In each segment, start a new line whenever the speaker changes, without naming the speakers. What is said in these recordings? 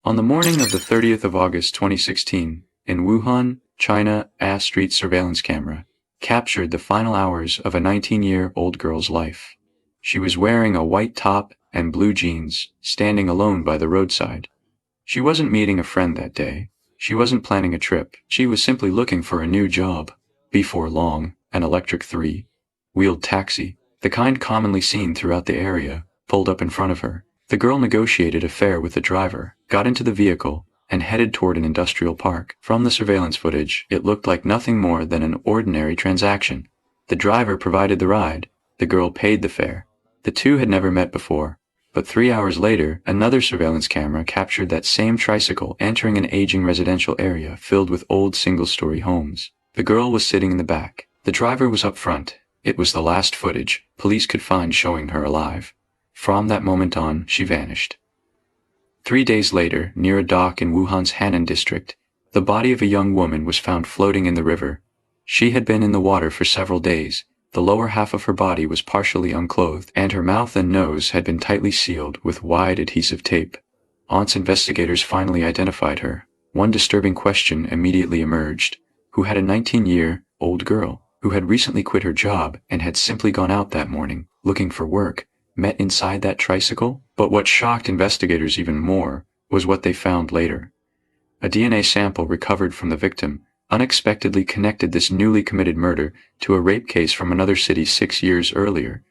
On the morning of the 30th of August 2016, in Wuhan, China, a street surveillance camera captured the final hours of a 19-year-old girl's life. She was wearing a white top and blue jeans, standing alone by the roadside. She wasn't meeting a friend that day. She wasn't planning a trip. She was simply looking for a new job. Before long, an electric three-wheeled taxi, the kind commonly seen throughout the area, pulled up in front of her. The girl negotiated a fare with the driver, got into the vehicle, and headed toward an industrial park. From the surveillance footage, it looked like nothing more than an ordinary transaction. The driver provided the ride. The girl paid the fare. The two had never met before, but 3 hours later, another surveillance camera captured that same tricycle entering an aging residential area filled with old single-story homes. The girl was sitting in the back. The driver was up front. It was the last footage police could find showing her alive. From that moment on, she vanished. 3 days later, near a dock in Wuhan's Hanan district, the body of a young woman was found floating in the river. She had been in the water for several days. The lower half of her body was partially unclothed, and her mouth and nose had been tightly sealed with wide adhesive tape. Once investigators finally identified her, one disturbing question immediately emerged. Who had a 19-year-old girl, who had recently quit her job and had simply gone out that morning, looking for work, met inside that tricycle? But what shocked investigators even more was what they found later. A DNA sample recovered from the victim unexpectedly connected this newly committed murder to a rape case from another city 6 years earlier.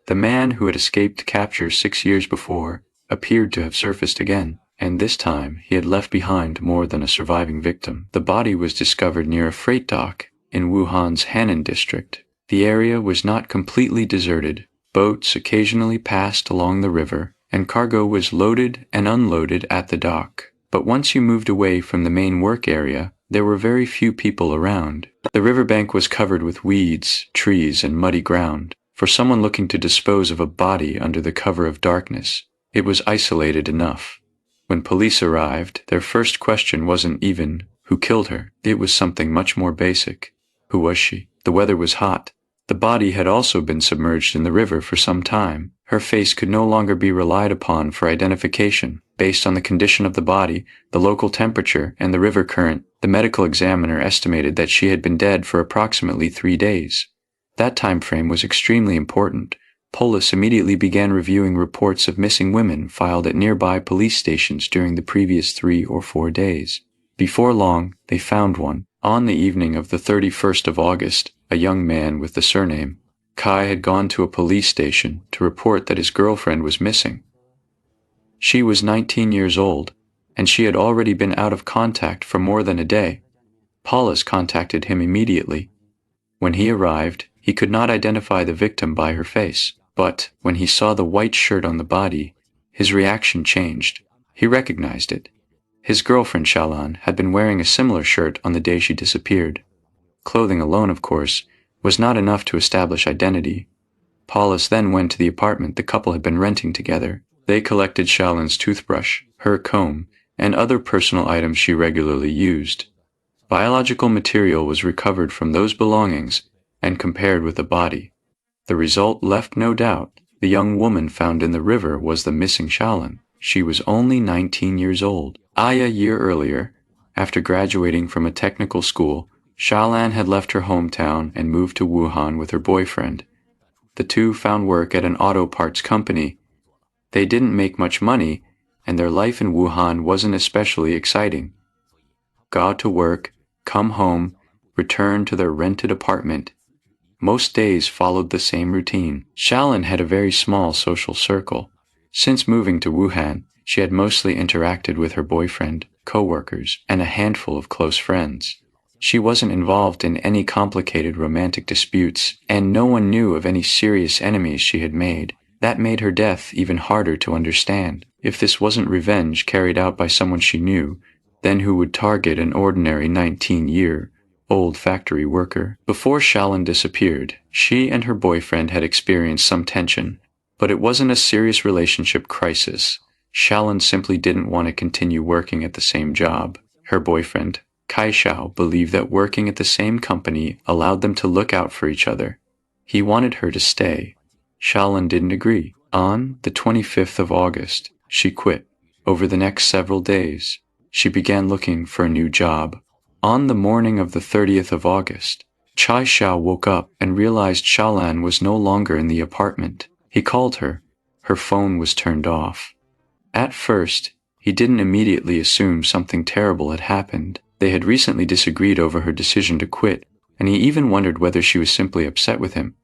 The man who had escaped capture 6 years before appeared to have surfaced again, and this time he had left behind more than a surviving victim. The body was discovered near a freight dock in Wuhan's Hanan district. The area was not completely deserted. Boats occasionally passed along the river, and cargo was loaded and unloaded at the dock. But once you moved away from the main work area, there were very few people around. The riverbank was covered with weeds, trees, and muddy ground. For someone looking to dispose of a body under the cover of darkness, it was isolated enough. When police arrived, their first question wasn't even, who killed her? It was something much more basic. Who was she? The weather was hot. The body had also been submerged in the river for some time. Her face could no longer be relied upon for identification. Based on the condition of the body, the local temperature, and the river current, the medical examiner estimated that she had been dead for approximately 3 days. That time frame was extremely important. Police immediately began reviewing reports of missing women filed at nearby police stations during the previous 3 or 4 days. Before long, they found one. On the evening of the 31st of August, a young man with the surname Kai had gone to a police station to report that his girlfriend was missing. She was 19 years old, and she had already been out of contact for more than a day. Police contacted him immediately. When he arrived, he could not identify the victim by her face, but when he saw the white shirt on the body, his reaction changed. He recognized it. His girlfriend Shalan had been wearing a similar shirt on the day she disappeared. Clothing alone, of course, was not enough to establish identity. Paulus then went to the apartment the couple had been renting together. They collected Shalan's toothbrush, her comb, and other personal items she regularly used. Biological material was recovered from those belongings and compared with the body. The result left no doubt. The young woman found in the river was the missing Shalan. She was only 19 years old. A year earlier, after graduating from a technical school, Shalan had left her hometown and moved to Wuhan with her boyfriend. The two found work at an auto parts company. They didn't make much money, and their life in Wuhan wasn't especially exciting. Go to work, come home, return to their rented apartment. Most days followed the same routine. Shalan had a very small social circle. Since moving to Wuhan, she had mostly interacted with her boyfriend, co-workers, and a handful of close friends. She wasn't involved in any complicated romantic disputes, and no one knew of any serious enemies she had made. That made her death even harder to understand. If this wasn't revenge carried out by someone she knew, then who would target an ordinary 19-year-old factory worker? Before Shalan disappeared, she and her boyfriend had experienced some tension, but it wasn't a serious relationship crisis. Shalan simply didn't want to continue working at the same job. Her boyfriend, Kai Xiao, believed that working at the same company allowed them to look out for each other. He wanted her to stay. Shalan didn't agree. On the 25th of August, she quit. Over the next several days, she began looking for a new job. On the morning of the 30th of August, Chai Xiao woke up and realized Xiaolan was no longer in the apartment. He called her. Her phone was turned off. At first, he didn't immediately assume something terrible had happened. They had recently disagreed over her decision to quit, and he even wondered whether she was simply upset with him.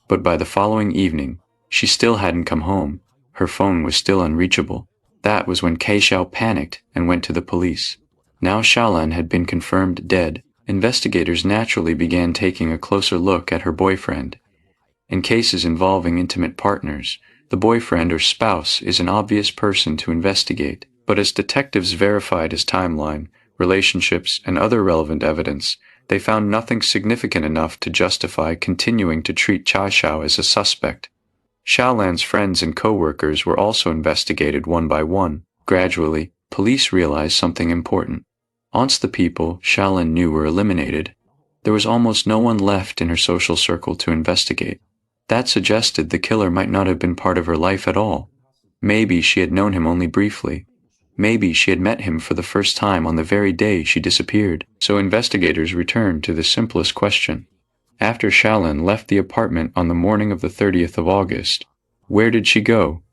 But by the following evening, she still hadn't come home. Her phone was still unreachable. That was when Kei Xiao panicked and went to the police. Now Xiaolan had been confirmed dead. Investigators naturally began taking a closer look at her boyfriend. In cases involving intimate partners, the boyfriend or spouse is an obvious person to investigate. But as detectives verified his timeline, relationships, and other relevant evidence, they found nothing significant enough to justify continuing to treat Chai Xiao as a suspect. Xiaolan's friends and co-workers were also investigated one by one. Gradually, police realized something important. Once the people Xiaolan knew were eliminated, there was almost no one left in her social circle to investigate. That suggested the killer might not have been part of her life at all. Maybe she had known him only briefly. Maybe she had met him for the first time on the very day she disappeared. So investigators returned to the simplest question. After Xiaolan left the apartment on the morning of the 30th of August, where did she go?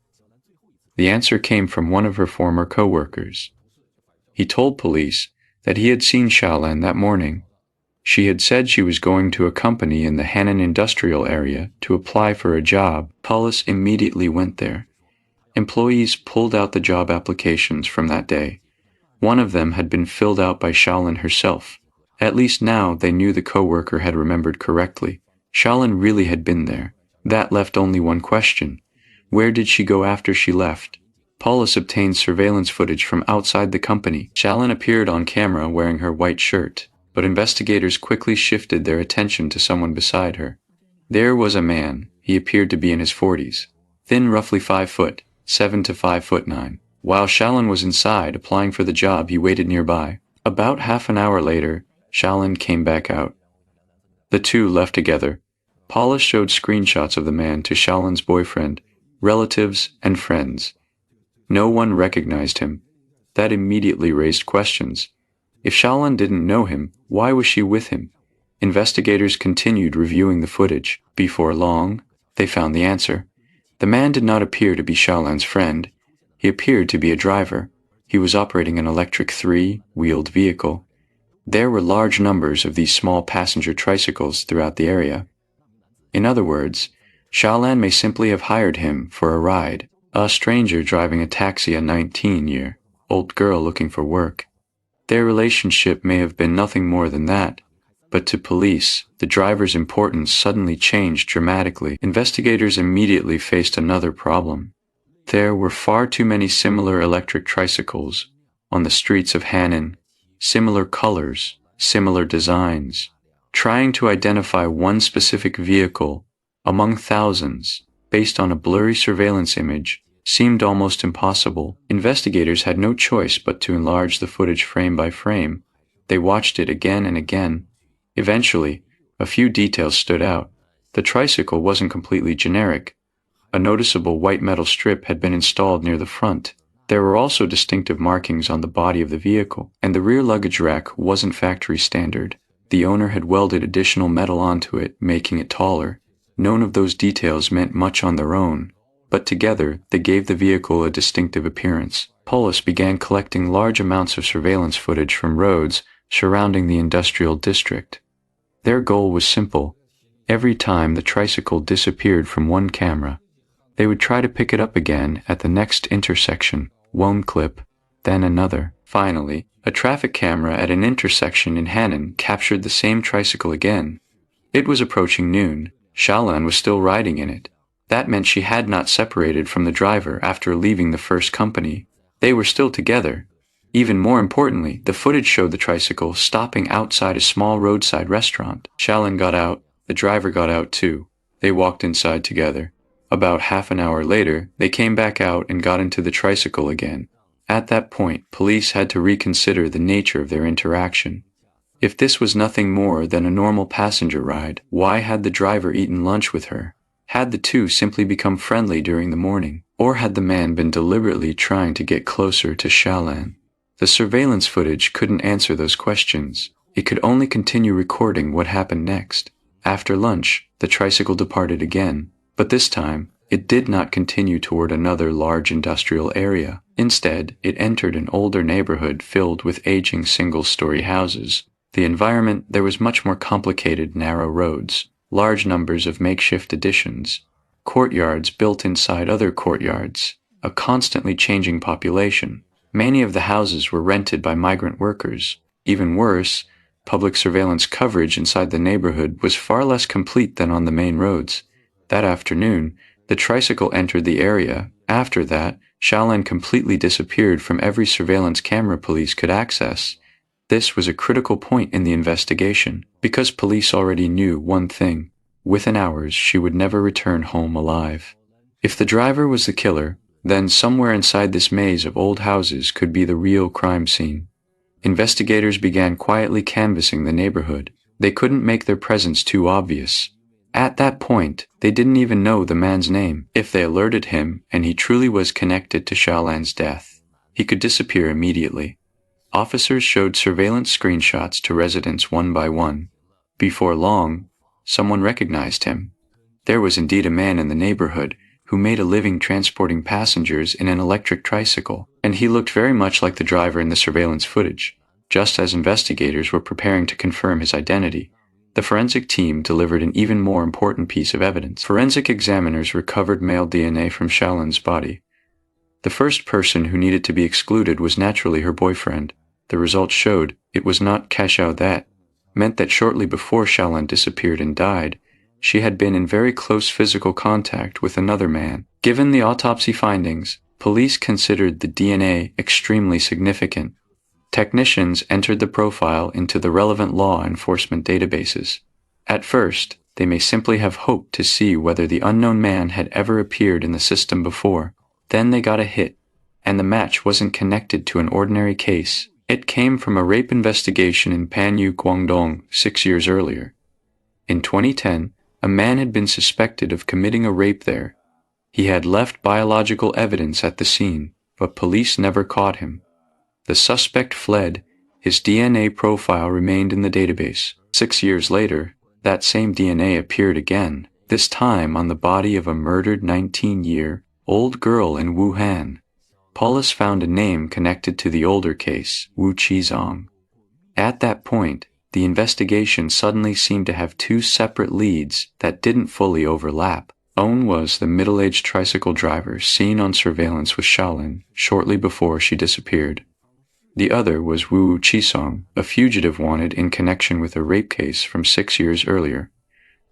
The answer came from one of her former co-workers. He told police that he had seen Xiaolan that morning. She had said she was going to a company in the Hannan industrial area to apply for a job. Police immediately went there. Employees pulled out the job applications from that day. One of them had been filled out by Xiaolan herself. At least now they knew the co-worker had remembered correctly. Xiaolan really had been there. That left only one question. Where did she go after she left? Police obtained surveillance footage from outside the company. Xiaolan appeared on camera wearing her white shirt, but investigators quickly shifted their attention to someone beside her. There was a man. He appeared to be in his 40s. Thin, roughly 5 foot, 7 to 5'9". While Xiaolan was inside applying for the job, he waited nearby. About half an hour later, Xiaolan came back out. The two left together. Paula showed screenshots of the man to Xiaolan's boyfriend, relatives, and friends. No one recognized him. That immediately raised questions. If Xiaolan didn't know him, why was she with him? Investigators continued reviewing the footage. Before long, they found the answer. The man did not appear to be Xiaolan's friend. He appeared to be a driver. He was operating an electric 3-wheeled vehicle. There were large numbers of these small passenger tricycles throughout the area. In other words, Xiaolan may simply have hired him for a ride. A stranger driving a taxi, a 19-year-old girl looking for work. Their relationship may have been nothing more than that. But to police, the driver's importance suddenly changed dramatically. Investigators immediately faced another problem. There were far too many similar electric tricycles on the streets of Hannan. Similar colors, similar designs. Trying to identify one specific vehicle among thousands based on a blurry surveillance image seemed almost impossible. Investigators had no choice but to enlarge the footage frame by frame. They watched it again and again. Eventually, a few details stood out. The tricycle wasn't completely generic. A noticeable white metal strip had been installed near the front. There were also distinctive markings on the body of the vehicle, and the rear luggage rack wasn't factory standard. The owner had welded additional metal onto it, making it taller. None of those details meant much on their own, but together they gave the vehicle a distinctive appearance. Police began collecting large amounts of surveillance footage from roads surrounding the industrial district. Their goal was simple. Every time the tricycle disappeared from one camera, they would try to pick it up again at the next intersection, one clip, then another. Finally, a traffic camera at an intersection in Hannan captured the same tricycle again. It was approaching noon. Xiaolan was still riding in it. That meant she had not separated from the driver after leaving the first company. They were still together. Even more importantly, the footage showed the tricycle stopping outside a small roadside restaurant. Xiaolan got out. The driver got out too. They walked inside together. About half an hour later, they came back out and got into the tricycle again. At that point, police had to reconsider the nature of their interaction. If this was nothing more than a normal passenger ride, why had the driver eaten lunch with her? Had the two simply become friendly during the morning? Or had the man been deliberately trying to get closer to Xiaolan? The surveillance footage couldn't answer those questions. It could only continue recording what happened next. After lunch, the tricycle departed again, but this time, it did not continue toward another large industrial area. Instead, it entered an older neighborhood filled with aging single-story houses. The environment there was much more complicated: narrow roads, large numbers of makeshift additions, courtyards built inside other courtyards, a constantly changing population. Many of the houses were rented by migrant workers. Even worse, public surveillance coverage inside the neighborhood was far less complete than on the main roads. That afternoon, the tricycle entered the area. After that, Xiaolan completely disappeared from every surveillance camera police could access. This was a critical point in the investigation, because police already knew one thing: within hours she would never return home alive. If the driver was the killer, then somewhere inside this maze of old houses could be the real crime scene. Investigators began quietly canvassing the neighborhood. They couldn't make their presence too obvious. At that point, they didn't even know the man's name. If they alerted him, and he truly was connected to Xiaolan's death, he could disappear immediately. Officers showed surveillance screenshots to residents one by one. Before long, someone recognized him. There was indeed a man in the neighborhood who made a living transporting passengers in an electric tricycle, and he looked very much like the driver in the surveillance footage. Just as investigators were preparing to confirm his identity, the forensic team delivered an even more important piece of evidence. Forensic examiners recovered male DNA from Xiaolan's body. The first person who needed to be excluded was naturally her boyfriend. The results showed it was not Kashao. That meant that shortly before Xiaolan disappeared and died, she had been in very close physical contact with another man. Given the autopsy findings, police considered the DNA extremely significant. Technicians entered the profile into the relevant law enforcement databases. At first, they may simply have hoped to see whether the unknown man had ever appeared in the system before. Then they got a hit, and the match wasn't connected to an ordinary case. It came from a rape investigation in Panyu, Guangdong, 6 years earlier. In 2010, a man had been suspected of committing a rape there. He had left biological evidence at the scene, but police never caught him. The suspect fled. His DNA profile remained in the database. 6 years later, that same DNA appeared again, this time on the body of a murdered 19-year-old girl in Wuhan. Police found a name connected to the older case, Wu Qizong. At that point, the investigation suddenly seemed to have two separate leads that didn't fully overlap. One was the middle-aged tricycle driver seen on surveillance with Xiaolan shortly before she disappeared. The other was Wu Qizong, a fugitive wanted in connection with a rape case from 6 years earlier.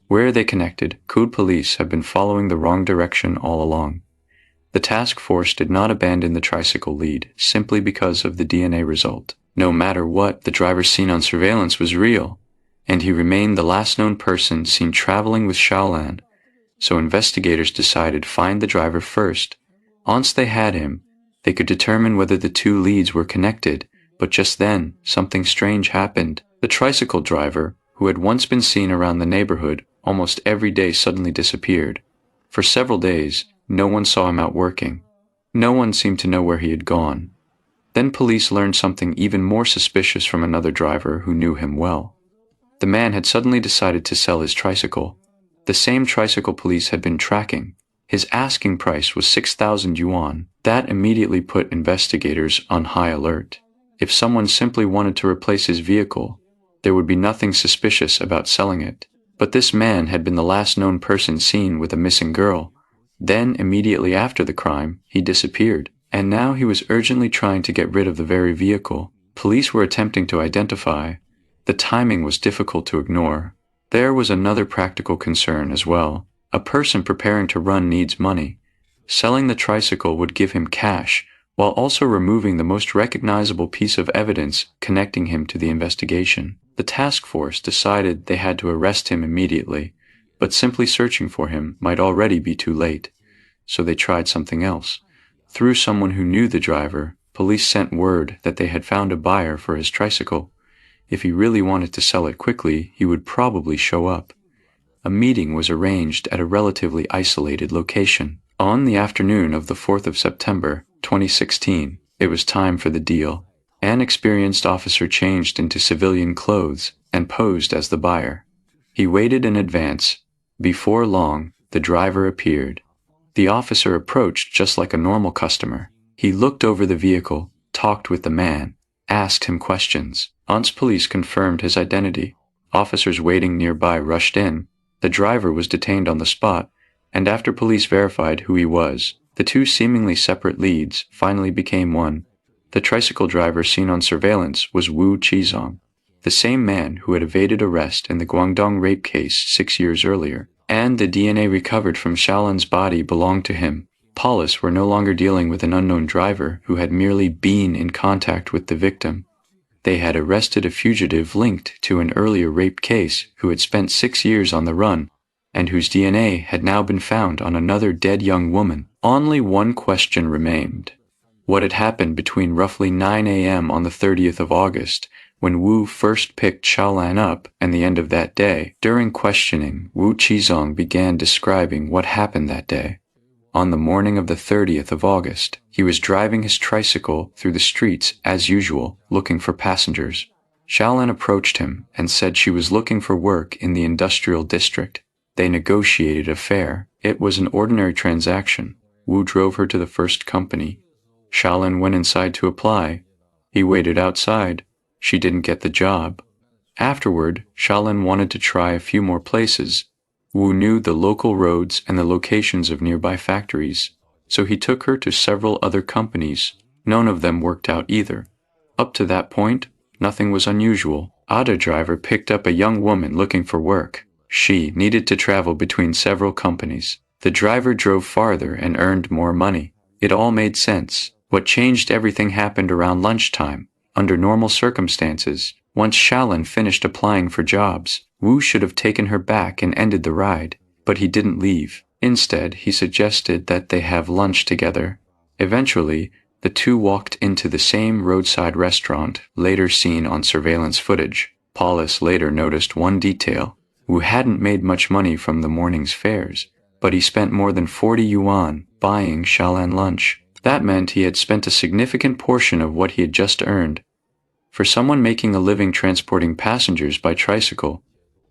Where they connected, Kud police have been following the wrong direction all along. The task force did not abandon the tricycle lead simply because of the DNA result. No matter what, the driver seen on surveillance was real, and he remained the last known person seen traveling with Xiaolan. So investigators decided to find the driver first. Once they had him, they could determine whether the two leads were connected, but just then, something strange happened. The tricycle driver, who had once been seen around the neighborhood almost every day, suddenly disappeared. For several days, no one saw him out working. No one seemed to know where he had gone. Then police learned something even more suspicious from another driver who knew him well. The man had suddenly decided to sell his tricycle. The same tricycle police had been tracking. His asking price was 6,000 yuan. That immediately put investigators on high alert. If someone simply wanted to replace his vehicle, there would be nothing suspicious about selling it. But this man had been the last known person seen with a missing girl. Then, immediately after the crime, he disappeared. And now he was urgently trying to get rid of the very vehicle police were attempting to identify. The timing was difficult to ignore. There was another practical concern as well. A person preparing to run needs money. Selling the tricycle would give him cash, while also removing the most recognizable piece of evidence connecting him to the investigation. The task force decided they had to arrest him immediately, but simply searching for him might already be too late. So they tried something else. Through someone who knew the driver, police sent word that they had found a buyer for his tricycle. If he really wanted to sell it quickly, he would probably show up. A meeting was arranged at a relatively isolated location. On the afternoon of the 4th of September, 2016, it was time for the deal. An experienced officer changed into civilian clothes and posed as the buyer. He waited in advance. Before long, the driver appeared. The officer approached just like a normal customer. He looked over the vehicle, talked with the man, asked him questions. Once police confirmed his identity, officers waiting nearby rushed in. The driver was detained on the spot, and after police verified who he was, the two seemingly separate leads finally became one. The tricycle driver seen on surveillance was Wu Qizong, the same man who had evaded arrest in the Guangdong rape case 6 years earlier, and the DNA recovered from Xiaolan's body belonged to him. Police were no longer dealing with an unknown driver who had merely been in contact with the victim. They had arrested a fugitive linked to an earlier rape case who had spent 6 years on the run, and whose DNA had now been found on another dead young woman. Only one question remained. What had happened between roughly 9 a.m. on the 30th of August, when Wu first picked Xiaolan up, and the end of that day? During questioning, Wu Qizong began describing what happened that day. On the morning of the 30th of August, he was driving his tricycle through the streets as usual, looking for passengers. Xiaolan approached him and said she was looking for work in the industrial district. They negotiated a fare. It was an ordinary transaction. Wu drove her to the first company. Xiaolan went inside to apply. He waited outside. She didn't get the job. Afterward, Xiaolan wanted to try a few more places. Wu knew the local roads and the locations of nearby factories, so he took her to several other companies. None of them worked out either. Up to that point, nothing was unusual. Auto driver picked up a young woman looking for work. She needed to travel between several companies. The driver drove farther and earned more money. It all made sense. What changed everything happened around lunchtime. Under normal circumstances, once Xiaolan finished applying for jobs, Wu should have taken her back and ended the ride, but he didn't leave. Instead, he suggested that they have lunch together. Eventually, the two walked into the same roadside restaurant, later seen on surveillance footage. Police later noticed one detail. Wu hadn't made much money from the morning's fares, but he spent more than 40 yuan buying Xiaolan lunch. That meant he had spent a significant portion of what he had just earned. For someone making a living transporting passengers by tricycle,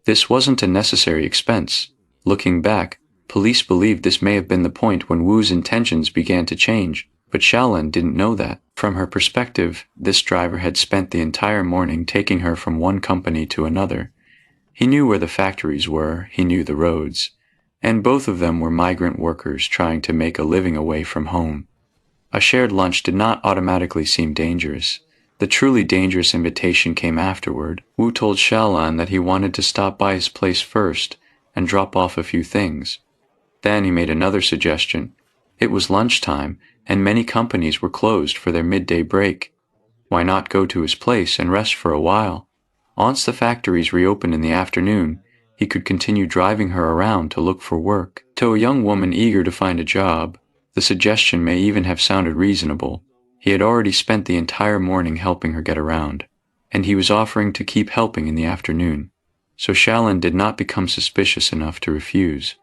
this wasn't a necessary expense. Looking back, police believed this may have been the point when Wu's intentions began to change, but Xiaolan didn't know that. From her perspective, this driver had spent the entire morning taking her from one company to another. He knew where the factories were, he knew the roads, and both of them were migrant workers trying to make a living away from home. A shared lunch did not automatically seem dangerous. The truly dangerous invitation came afterward. Wu told Xiaolan that he wanted to stop by his place first and drop off a few things. Then he made another suggestion. It was lunchtime, and many companies were closed for their midday break. Why not go to his place and rest for a while? Once the factories reopened in the afternoon, he could continue driving her around to look for work. To a young woman eager to find a job, the suggestion may even have sounded reasonable. He had already spent the entire morning helping her get around, and he was offering to keep helping in the afternoon. So Xiaolan did not become suspicious enough to refuse.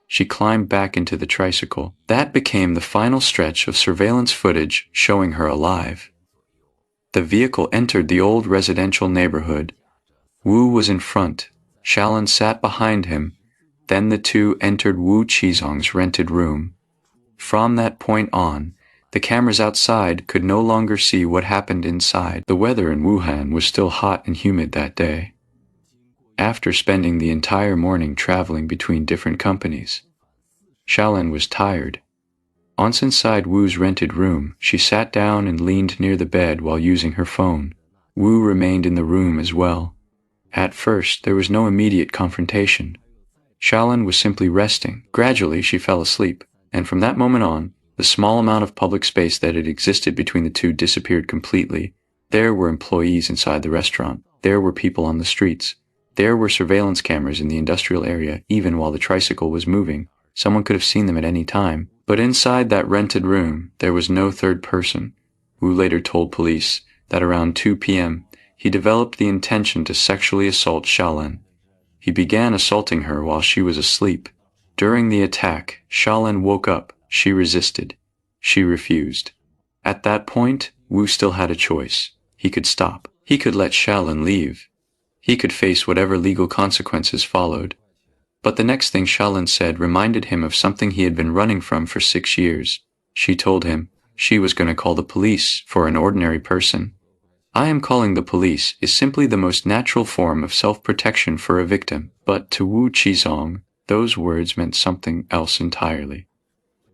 She climbed back into the tricycle. That became the final stretch of surveillance footage showing her alive. The vehicle entered the old residential neighborhood. Wu was in front. Xiaolan sat behind him. Then the two entered Wu Qizong's rented room. From that point on, the cameras outside could no longer see what happened inside. The weather in Wuhan was still hot and humid that day. After spending the entire morning traveling between different companies, Xiaolan was tired. Once inside Wu's rented room, she sat down and leaned near the bed while using her phone. Wu remained in the room as well. At first, there was no immediate confrontation. Xiaolan was simply resting. Gradually, she fell asleep, and from that moment on, the small amount of public space that had existed between the two disappeared completely. There were employees inside the restaurant. There were people on the streets. There were surveillance cameras in the industrial area, even while the tricycle was moving. Someone could have seen them at any time. But inside that rented room, there was no third person. Wu later told police that around 2 p.m., he developed the intention to sexually assault Xiaolan. He began assaulting her while she was asleep. During the attack, Xiaolan woke up. She resisted. She refused. At that point, Wu still had a choice. He could stop. He could let Shaolin leave. He could face whatever legal consequences followed. But the next thing Shaolin said reminded him of something he had been running from for 6 years. She told him she was going to call the police for an ordinary person. I am calling the police is simply the most natural form of self-protection for a victim. But to Wu Qizong, those words meant something else entirely.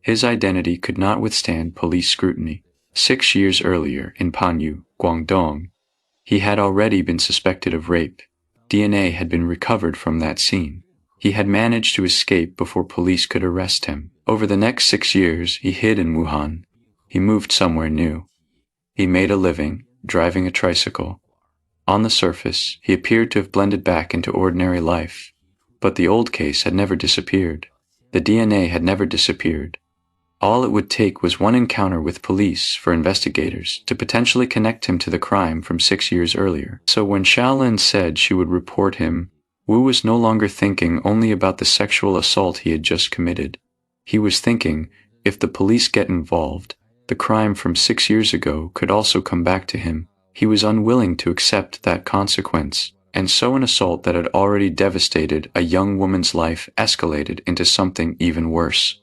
His identity could not withstand police scrutiny. 6 years earlier, in Panyu, Guangdong, he had already been suspected of rape. DNA had been recovered from that scene. He had managed to escape before police could arrest him. Over the next 6 years, he hid in Wuhan. He moved somewhere new. He made a living, driving a tricycle. On the surface, he appeared to have blended back into ordinary life. But the old case had never disappeared. The DNA had never disappeared. All it would take was one encounter with police for investigators to potentially connect him to the crime from 6 years earlier. So when Shaolin said she would report him, Wu was no longer thinking only about the sexual assault he had just committed. He was thinking, if the police get involved, the crime from 6 years ago could also come back to him. He was unwilling to accept that consequence, and so an assault that had already devastated a young woman's life escalated into something even worse.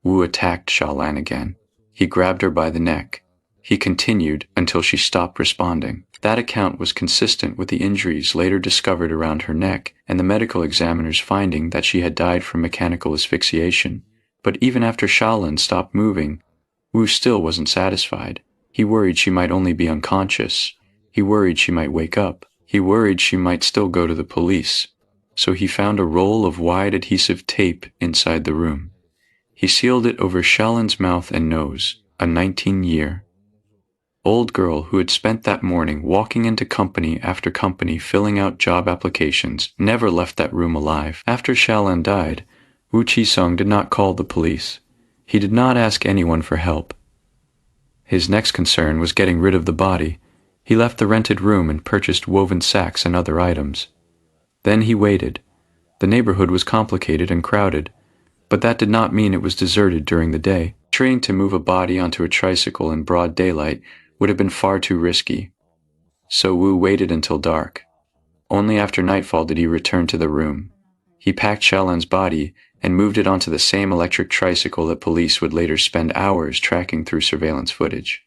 Wu attacked Shaolin again. He grabbed her by the neck. He continued until she stopped responding. That account was consistent with the injuries later discovered around her neck and the medical examiner's finding that she had died from mechanical asphyxiation. But even after Shaolin stopped moving, Wu still wasn't satisfied. He worried she might only be unconscious. He worried she might wake up. He worried she might still go to the police. So he found a roll of wide adhesive tape inside the room. He sealed it over Shaolin's mouth and nose, a 19-year-old girl who had spent that morning walking into company after company filling out job applications, never left that room alive. After Shaolin died, Wu Qisong did not call the police. He did not ask anyone for help. His next concern was getting rid of the body. He left the rented room and purchased woven sacks and other items. Then he waited. The neighborhood was complicated and crowded, but that did not mean it was deserted during the day. Trying to move a body onto a tricycle in broad daylight would have been far too risky. So Wu waited until dark. Only after nightfall did he return to the room. He packed Shaolin's body and moved it onto the same electric tricycle that police would later spend hours tracking through surveillance footage.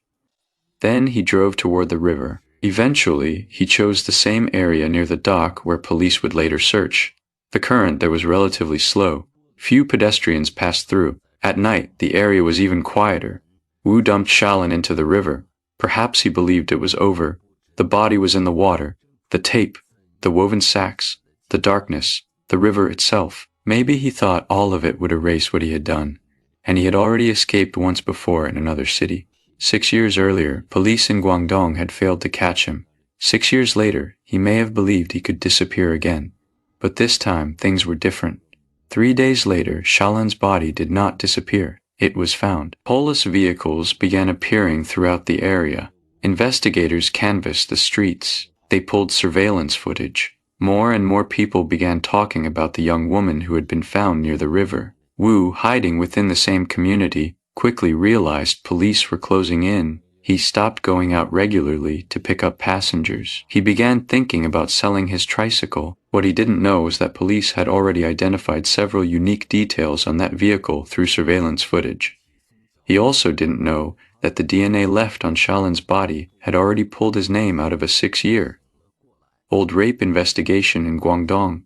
Then he drove toward the river. Eventually, he chose the same area near the dock where police would later search. The current there was relatively slow. Few pedestrians passed through. At night, the area was even quieter. Wu dumped Shaolin into the river. Perhaps he believed it was over. The body was in the water. The tape, the woven sacks, the darkness, the river itself. Maybe he thought all of it would erase what he had done, and he had already escaped once before in another city. 6 years earlier, police in Guangdong had failed to catch him. 6 years later, he may have believed he could disappear again. But this time, things were different. 3 days later, Shaolin's body did not disappear. It was found. Police vehicles began appearing throughout the area. Investigators canvassed the streets. They pulled surveillance footage. More and more people began talking about the young woman who had been found near the river. Wu, hiding within the same community, quickly realized police were closing in. He stopped going out regularly to pick up passengers. He began thinking about selling his tricycle. What he didn't know was that police had already identified several unique details on that vehicle through surveillance footage. He also didn't know that the DNA left on Shaolin's body had already pulled his name out of a 6-year-old rape investigation in Guangdong.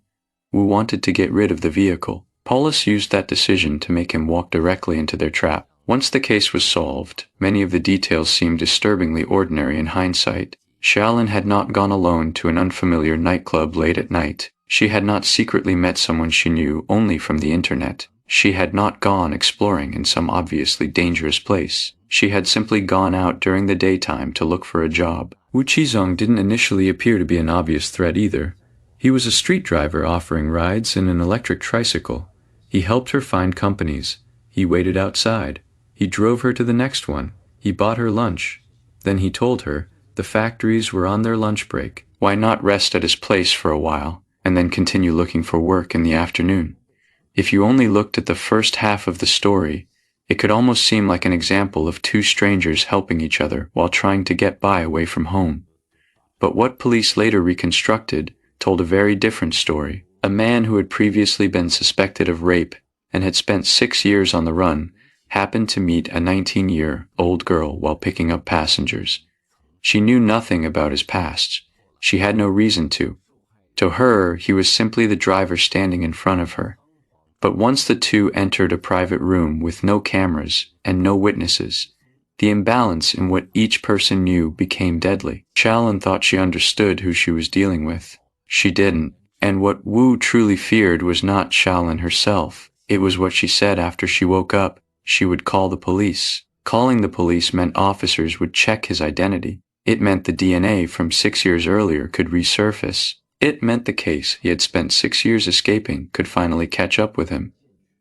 Wu wanted to get rid of the vehicle. Police used that decision to make him walk directly into their trap. Once the case was solved, many of the details seemed disturbingly ordinary in hindsight. Shaolin had not gone alone to an unfamiliar nightclub late at night. She had not secretly met someone she knew only from the internet. She had not gone exploring in some obviously dangerous place. She had simply gone out during the daytime to look for a job. Wu Qizong didn't initially appear to be an obvious threat either. He was a street driver offering rides in an electric tricycle. He helped her find companies. He waited outside. He drove her to the next one. He bought her lunch. Then he told her the factories were on their lunch break. Why not rest at his place for a while, and then continue looking for work in the afternoon? If you only looked at the first half of the story, It could almost seem like an example of two strangers helping each other while trying to get by away from home. But what police later reconstructed told a very different story. A man who had previously been suspected of rape and had spent 6 years on the run happened to meet a 19-year-old girl while picking up passengers. She knew nothing about his past. She had no reason to. To her, he was simply the driver standing in front of her. But once the two entered a private room with no cameras and no witnesses, the imbalance in what each person knew became deadly. Shalin thought she understood who she was dealing with. She didn't. And what Wu truly feared was not Shalin herself. It was what she said after she woke up. She would call the police. Calling the police meant officers would check his identity. It meant the DNA from 6 years earlier could resurface. It meant the case he had spent 6 years escaping could finally catch up with him.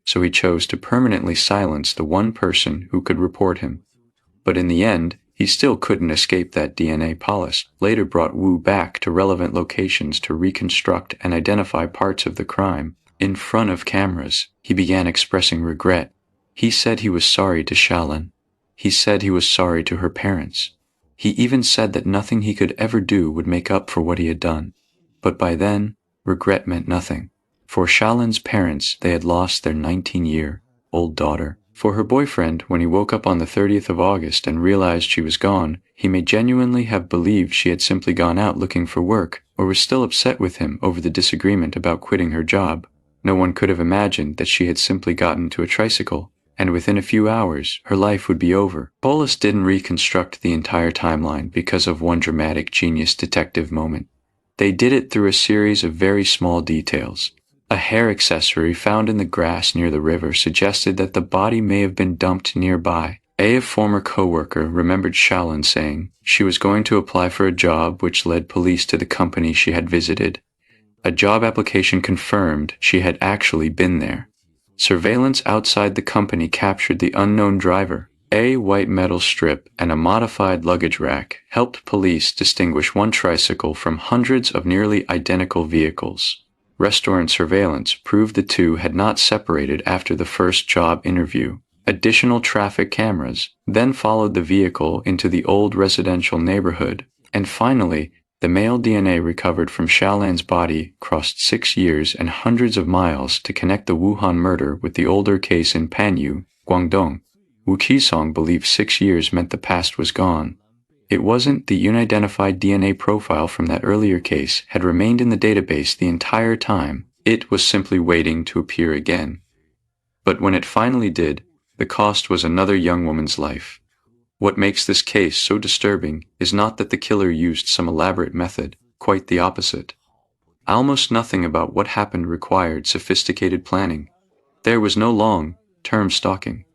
So he chose to permanently silence the one person who could report him. But in the end, he still couldn't escape that DNA polish. Later brought Wu back to relevant locations to reconstruct and identify parts of the crime. In front of cameras, he began expressing regret. He said he was sorry to Shalin. He said he was sorry to her parents. He even said that nothing he could ever do would make up for what he had done. But by then, regret meant nothing. For Shalin's parents, they had lost their 19-year-old daughter. For her boyfriend, when he woke up on the 30th of August and realized she was gone, he may genuinely have believed she had simply gone out looking for work, or was still upset with him over the disagreement about quitting her job. No one could have imagined that she had simply gotten to a tricycle, and within a few hours, her life would be over. Police didn't reconstruct the entire timeline because of one dramatic genius detective moment. They did it through a series of very small details. A hair accessory found in the grass near the river suggested that the body may have been dumped nearby. A former co-worker remembered Shalin saying she was going to apply for a job, which led police to the company she had visited. A job application confirmed she had actually been there. Surveillance outside the company captured the unknown driver. A white metal strip and a modified luggage rack helped police distinguish one tricycle from hundreds of nearly identical vehicles. Restaurant surveillance proved the two had not separated after the first job interview. Additional traffic cameras then followed the vehicle into the old residential neighborhood. And finally, the male DNA recovered from Shalin's body crossed 6 years and hundreds of miles to connect the Wuhan murder with the older case in Panyu, Guangdong. Wu Qisong believed 6 years meant the past was gone. It wasn't. The unidentified DNA profile from that earlier case had remained in the database the entire time. It was simply waiting to appear again. But when it finally did, the cost was another young woman's life. What makes this case so disturbing is not that the killer used some elaborate method, quite the opposite. Almost nothing about what happened required sophisticated planning. There was no long-term stalking.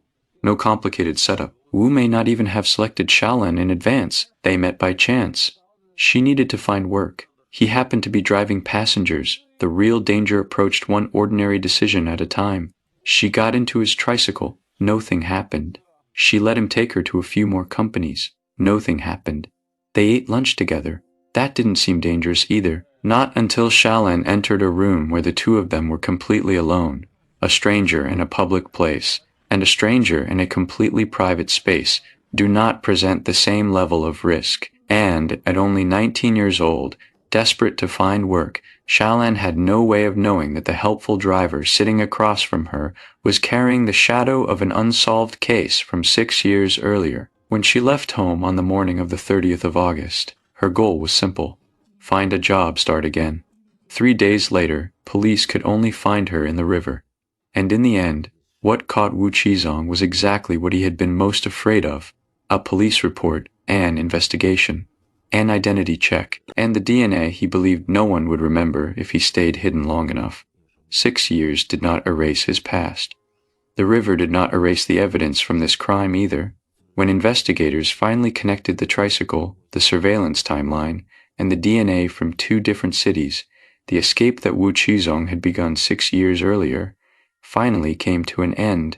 No complicated setup. Wu may not even have selected Shalin in advance. They met by chance. She needed to find work. He happened to be driving passengers. The real danger approached one ordinary decision at a time. She got into his tricycle. Nothing happened. She let him take her to a few more companies. Nothing happened. They ate lunch together. That didn't seem dangerous either. Not until Shalin entered a room where the two of them were completely alone. A stranger in a public place and a stranger in a completely private space do not present the same level of risk. And, at only 19 years old, desperate to find work, Shalin had no way of knowing that the helpful driver sitting across from her was carrying the shadow of an unsolved case from 6 years earlier. When she left home on the morning of the 30th of August, her goal was simple: find a job, start again. 3 days later, police could only find her in the river. And in the end, what caught Wu Qizong was exactly what he had been most afraid of: a police report, an investigation, an identity check, and the DNA he believed no one would remember if he stayed hidden long enough. 6 years did not erase his past. The river did not erase the evidence from this crime either. When investigators finally connected the tricycle, the surveillance timeline, and the DNA from 2 different cities, the escape that Wu Qizong had begun 6 years earlier finally came to an end.